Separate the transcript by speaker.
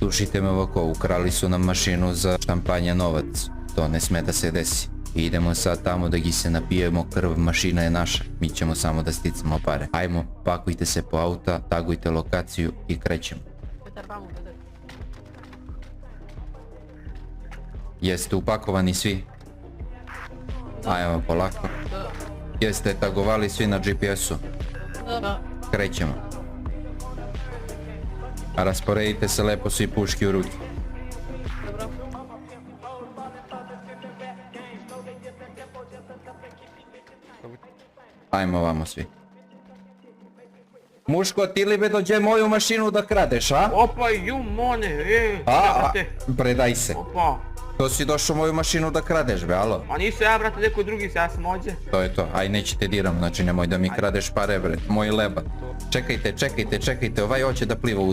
Speaker 1: slušajte me ovako, ukrali su nam mašinu za štampanje novac. To ne sme da se desi. Idemo sad tamo da gi se napijemo, krv, mašina je naša. Mi ćemo samo da sticamo pare. Ajmo, pakujte se po auta, tagujte lokaciju i krećemo. Jeste upakovani svi? Ajmo polako. Jeste tagovali svi na GPS-u? Krećemo. Rasporedite se lepo svi puški u ruke. Ajmo vamo svi. Muško, ti li be dođe moju mašinu da kradeš, a?
Speaker 2: Opa, ju mone, jebate.
Speaker 1: Predaj se.
Speaker 2: Opa,
Speaker 1: To si došao moju mašinu da kradeš, be, alo?
Speaker 2: a nisu ja, brate, neko drugi, ja sam ođe.
Speaker 1: To je to, aj neće te diram, znači nemoj da mi kradeš pare, bre, moj leba. Čekajte, ovaj hoće da pliva u